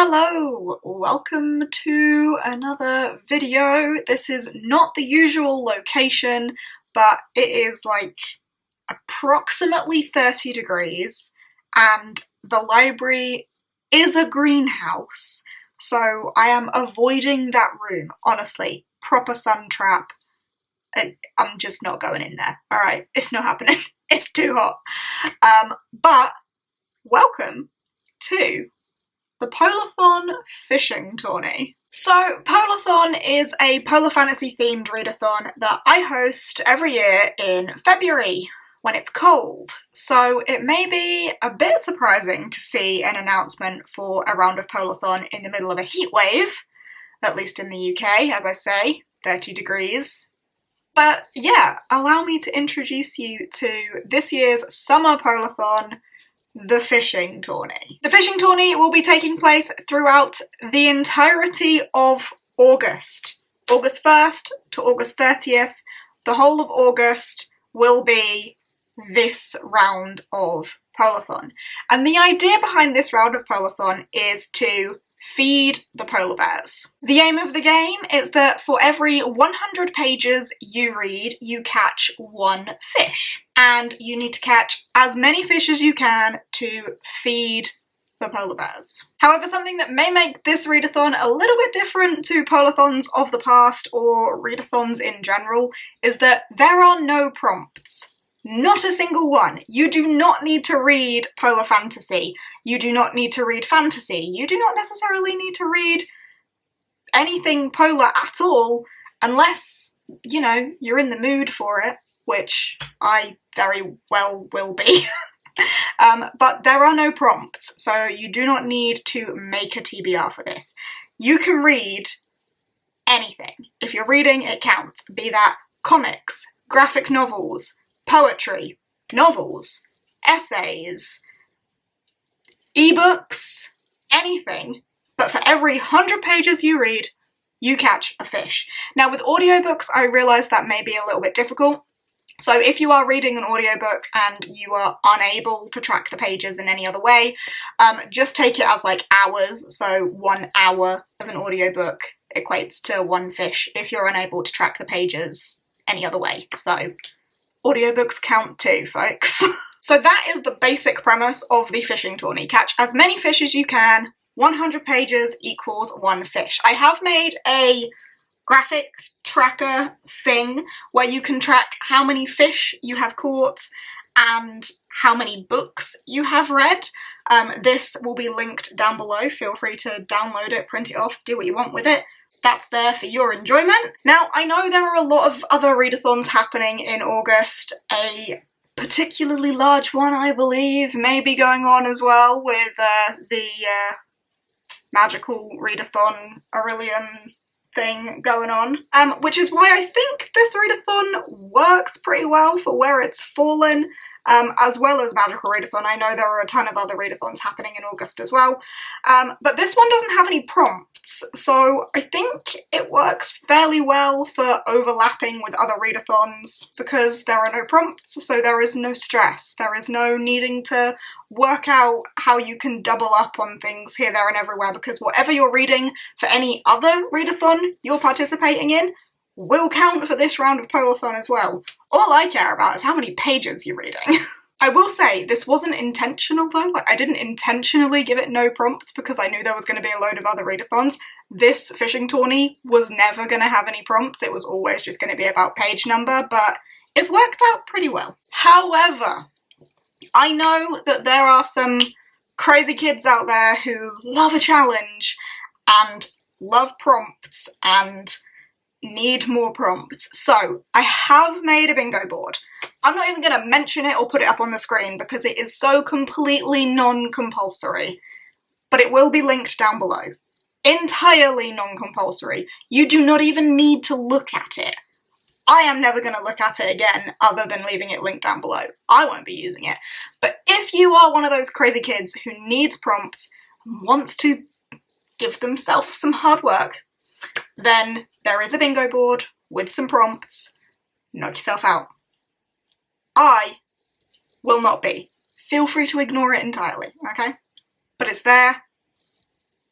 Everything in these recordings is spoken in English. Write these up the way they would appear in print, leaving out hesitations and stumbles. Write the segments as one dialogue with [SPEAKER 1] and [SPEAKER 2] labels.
[SPEAKER 1] Hello, welcome to another video. This is not the usual location, but it is like approximately 30 degrees and the library is a greenhouse, so I am avoiding that room. Honestly, proper sun trap. I'm just not going in there, alright? It's not happening. It's too hot. But welcome to the Polathon fishing tourney. So Polathon is a polar fantasy themed readathon that I host every year in February when it's cold. So it may be a bit surprising to see an announcement for a round of Polathon in the middle of a heat wave, at least in the UK, as I say, 30 degrees. But yeah, allow me to introduce you to this year's summer Polathon, the fishing tourney. The fishing tourney will be taking place throughout the entirety of August. August 1st to August 30th. The whole of August will be this round of Polathon. And the idea behind this round of Polathon is to feed the polar bears. The aim of the game is that for every 100 pages you read, you catch one fish. And you need to catch as many fish as you can to feed the polar bears. However, something that may make this readathon a little bit different to Polathons of the past or readathons in general is that there are no prompts. Not a single one. You do not need to read polar fantasy. You do not need to read fantasy. You do not necessarily need to read anything polar at all unless, you know, you're in the mood for it, which I very well will be. But there are no prompts, so you do not need to make a TBR for this. You can read anything. If you're reading, it counts. Be that comics, graphic novels, poetry, novels, essays, ebooks, anything. But for every 100 pages you read, you catch a fish. Now with audiobooks, I realise that may be a little bit difficult. So if you are reading an audiobook and you are unable to track the pages in any other way, just take it as like hours. So 1 hour of an audiobook equates to one fish if you're unable to track the pages any other way. So audiobooks count too, folks. So that is the basic premise of the fishing tourney. Catch as many fish as you can. 100 pages equals one fish. I have made a graphic tracker thing where you can track how many fish you have caught and how many books you have read. This will be linked down below. Feel free to download it, print it off, do what you want with it. That's there for your enjoyment. Now, I know there are a lot of other readathons happening in August. A particularly large one, I believe, may be going on as well with the magical readathon Aurelian thing going on, which is why I think this readathon works pretty well for where it's fallen, as well as Magical Readathon. I know there are a ton of other readathons happening in August as well, but this one doesn't have any prompts, so I think it works fairly well for overlapping with other readathons because there are no prompts, so there is no stress. There is no needing to work out how you can double up on things here, there and everywhere, because whatever you're reading for any other readathon you're participating in will count for this round of Polathon as well. All I care about is how many pages you're reading. I will say, this wasn't intentional though, like I didn't intentionally give it no prompts because I knew there was going to be a load of other readathons. This fishing tourney was never going to have any prompts, it was always just going to be about page number, but it's worked out pretty well. However, I know that there are some crazy kids out there who love a challenge and love prompts and need more prompts. So I have made a bingo board. I'm not even going to mention it or put it up on the screen because it is so completely non-compulsory, but it will be linked down below. Entirely non-compulsory. You do not even need to look at it. I am never going to look at it again other than leaving it linked down below. I won't be using it. But if you are one of those crazy kids who needs prompts and wants to give themselves some hard work, then there is a bingo board with some prompts. Knock yourself out. I will not be. Feel free to ignore it entirely, okay? But it's there.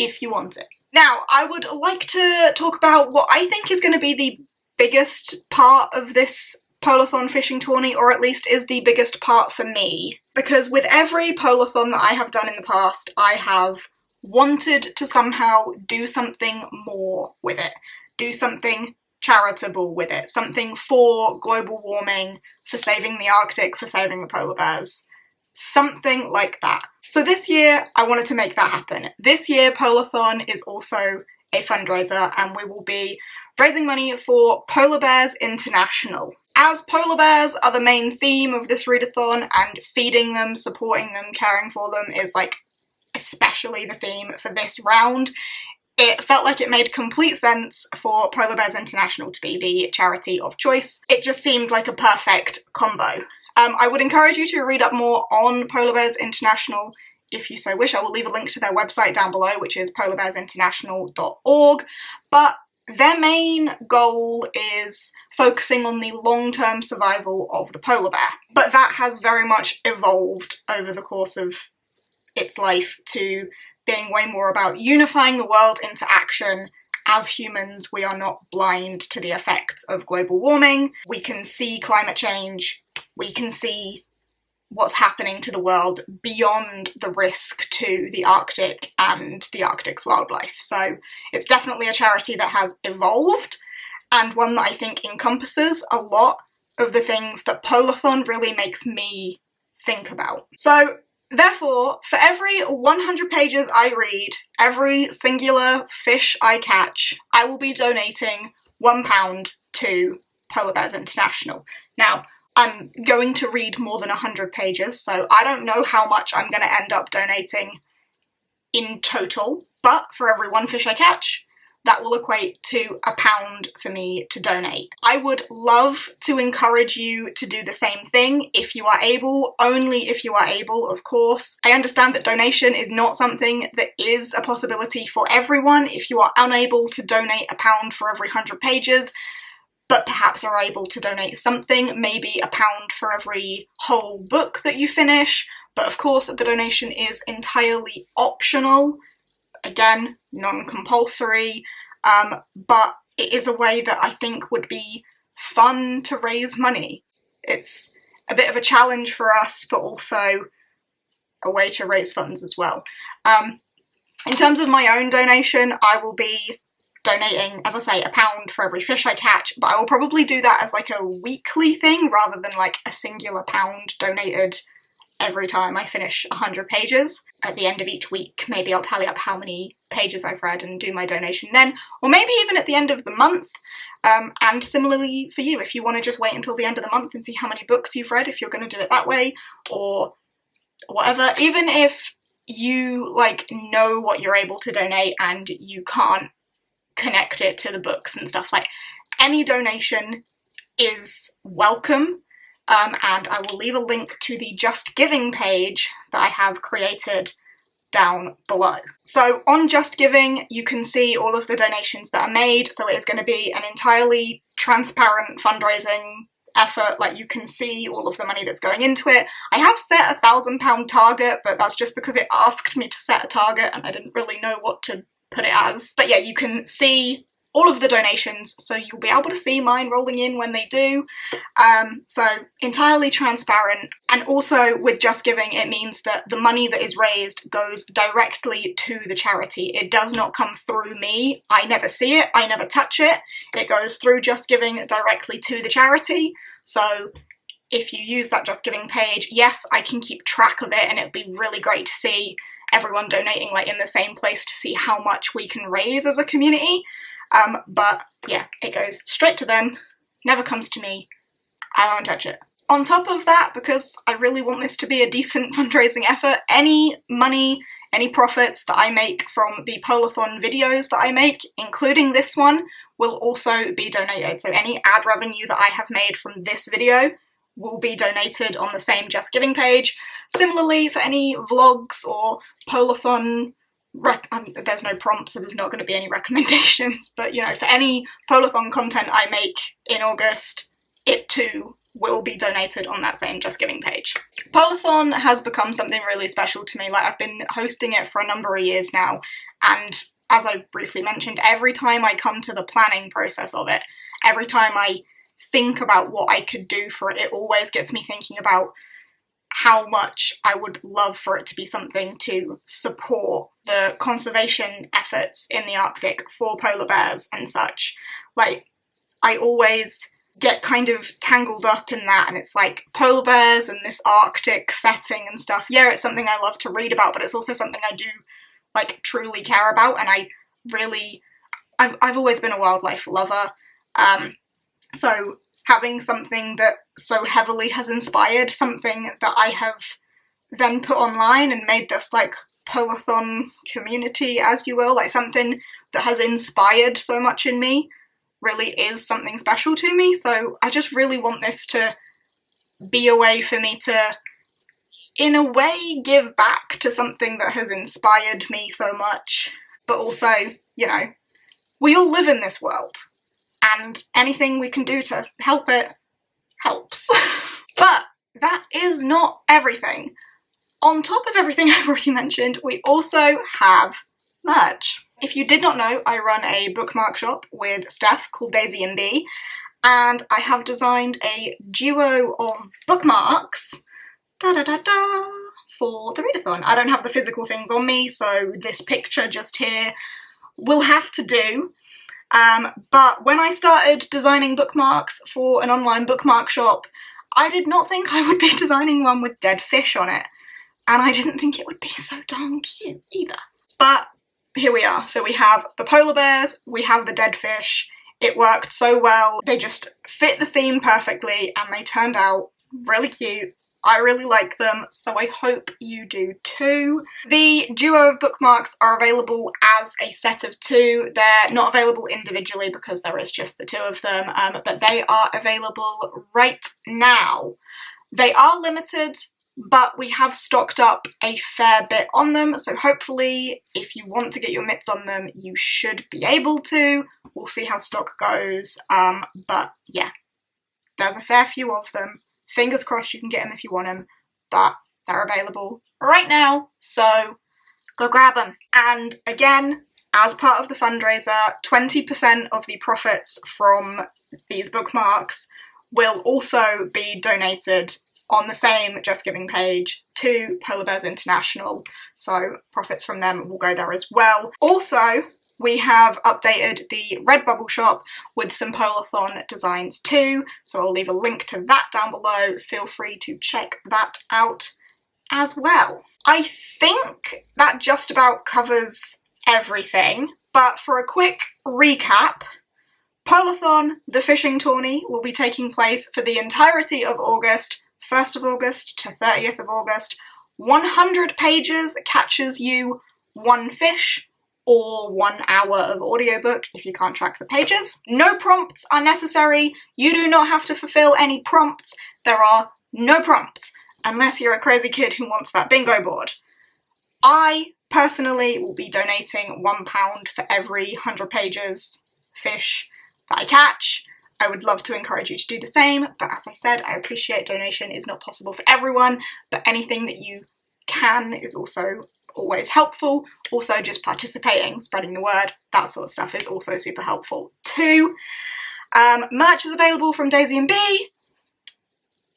[SPEAKER 1] if you want it. Now, I would like to talk about what I think is going to be the biggest part of this Polathon fishing tourney, or at least is the biggest part for me, because with every Polathon that I have done in the past, I have wanted to somehow do something more with it, do something charitable with it, something for global warming, for saving the Arctic, for saving the polar bears, something like that. So this year I wanted to make that happen. This year Polathon is also a fundraiser, and we will be raising money for Polar Bears International. As polar bears are the main theme of this readathon, and feeding them, supporting them, caring for them is like especially the theme for this round, it felt like it made complete sense for Polar Bears International to be the charity of choice. It just seemed like a perfect combo. I would encourage you to read up more on Polar Bears International if you so wish. I will leave a link to their website down below, which is polarbearsinternational.org, but their main goal is focusing on the long-term survival of the polar bear. But that has very much evolved over the course of its life to being way more about unifying the world into action. As humans, we are not blind to the effects of global warming. We can see climate change. We can see what's happening to the world beyond the risk to the Arctic and the Arctic's wildlife. So it's definitely a charity that has evolved, and one that I think encompasses a lot of the things that Polathon really makes me think about. So therefore, for every 100 pages I read, every singular fish I catch, I will be donating £1 to Polar Bears International. Now, I'm going to read more than 100 pages, so I don't know how much I'm going to end up donating in total, but for every one fish I catch, that will equate to £1 for me to donate. I would love to encourage you to do the same thing if you are able, only if you are able, of course. I understand that donation is not something that is a possibility for everyone. If you are unable to donate £1 for every 100 pages, but perhaps are able to donate something, maybe £1 for every whole book that you finish. But of course, the donation is entirely optional. Again, non-compulsory, but it is a way that I think would be fun to raise money. It's a bit of a challenge for us, but also a way to raise funds as well. In terms of my own donation, I will be donating, as I say, £1 for every fish I catch, but I will probably do that as like a weekly thing rather than like a singular £1 donated every time I finish 100 pages. At the end of each week, maybe I'll tally up how many pages I've read and do my donation then, or maybe even at the end of the month. And similarly for you, if you want to just wait until the end of the month and see how many books you've read, if you're going to do it that way, or whatever, even if you like know what you're able to donate and you can't connect it to the books and stuff, like any donation is welcome. And I will leave a link to the Just Giving page that I have created down below. So on Just Giving, you can see all of the donations that are made, so it is going to be an entirely transparent fundraising effort. Like, you can see all of the money that's going into it. I have set a £1,000 target, but that's just because it asked me to set a target and I didn't really know what to put it as. But yeah, you can see all of the donations, so you'll be able to see mine rolling in when they do. So entirely transparent. And also with Just Giving, it means that the money that is raised goes directly to the charity. It does not come through me. I never see it, I never touch it. It goes through Just Giving directly to the charity. So if you use that Just Giving page, yes, I can keep track of it, and it'd be really great to see everyone donating like in the same place to see how much we can raise as a community. But yeah, it goes straight to them, never comes to me, I won't touch it. On top of that, because I really want this to be a decent fundraising effort, any money, any profits that I make from the Polathon videos that I make, including this one, will also be donated. So any ad revenue that I have made from this video will be donated on the same Just Giving page. Similarly, for any vlogs or Polathon, there's no prompt, so there's not going to be any recommendations, but you know, for any Polathon content I make in August, it too will be donated on that same Just Giving page. Polathon has become something really special to me. Like, I've been hosting it for a number of years now, And as I briefly mentioned, every time I come to the planning process of it, every time I think about what I could do for it, it always gets me thinking about how much I would love for it to be something to support the conservation efforts in the Arctic for polar bears and such. Like, I always get kind of tangled up in that, and it's like polar bears and this Arctic setting and stuff. Yeah, it's something I love to read about, but it's also something I do like truly care about, and I've always been a wildlife lover. So having something that so heavily has inspired something that I have then put online and made this like Polathon community, as you will, like something that has inspired so much in me, really is something special to me. So I just really want this to be a way for me to, in a way, give back to something that has inspired me so much. But also, you know, we all live in this world, and anything we can do to help it helps. But that is not everything. On top of everything I've already mentioned, we also have merch. If you did not know, I run a bookmark shop with Steph called Daisy and Bee, and I have designed a duo of bookmarks for the readathon. I don't have the physical things on me, so this picture just here will have to do. But when I started designing bookmarks for an online bookmark shop, I did not think I would be designing one with dead fish on it, and I didn't think it would be so darn cute either. But here we are. So we have the polar bears, we have the dead fish. It worked so well. They just fit the theme perfectly, and they turned out really cute. I really like them, so I hope you do too. The duo of bookmarks are available as a set of 2. They're not available individually because there is just the 2 of them, but they are available right now. They are limited, but we have stocked up a fair bit on them, so hopefully if you want to get your mitts on them, you should be able to. We'll see how stock goes, but yeah, there's a fair few of them. Fingers crossed you can get them if you want them, but they're available right now, so go grab them. And again, as part of the fundraiser, 20% of the profits from these bookmarks will also be donated on the same Just Giving page to Polar Bears International, so profits from them will go there as well. Also, we have updated the Redbubble shop with some Polathon designs too, so I'll leave a link to that down below. Feel free to check that out as well. I think that just about covers everything, but for a quick recap, Polathon, the fishing tourney, will be taking place for the entirety of August, 1st of August to 30th of August. 100 pages catches you 1 fish, or 1 hour of audiobook if you can't track the pages. No prompts are necessary. You do not have to fulfill any prompts. There are no prompts, unless you're a crazy kid who wants that bingo board. I personally will be donating £1 for every 100 pages fish that I catch. I would love to encourage you to do the same, but as I said, I appreciate donation is not possible for everyone, but anything that you can is also always helpful. Also, just participating, spreading the word, that sort of stuff is also super helpful too. Merch is available from Daisy and Bee,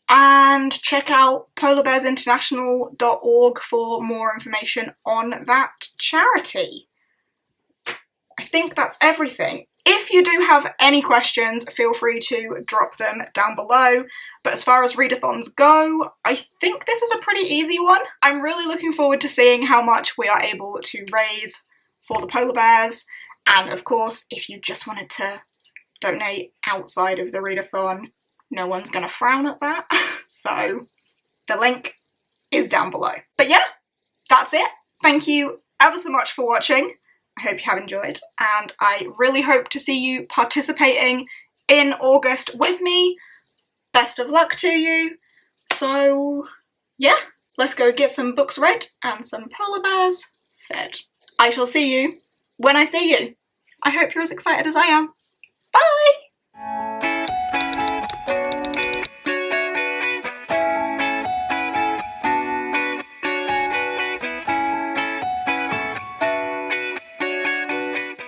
[SPEAKER 1] and check out polarbearsinternational.org for more information on that charity. I think that's everything. If you do have any questions, feel free to drop them down below. But as far as readathons go, I think this is a pretty easy one. I'm really looking forward to seeing how much we are able to raise for the polar bears. And of course, if you just wanted to donate outside of the readathon, no one's gonna frown at that. So the link is down below. But yeah, that's it. Thank you ever so much for watching. I hope you have enjoyed, and I really hope to see you participating in August with me. Best of luck to you. So yeah, let's go get some books read and some polar bears fed. I shall see you when I see you. I hope you're as excited as I am. Bye!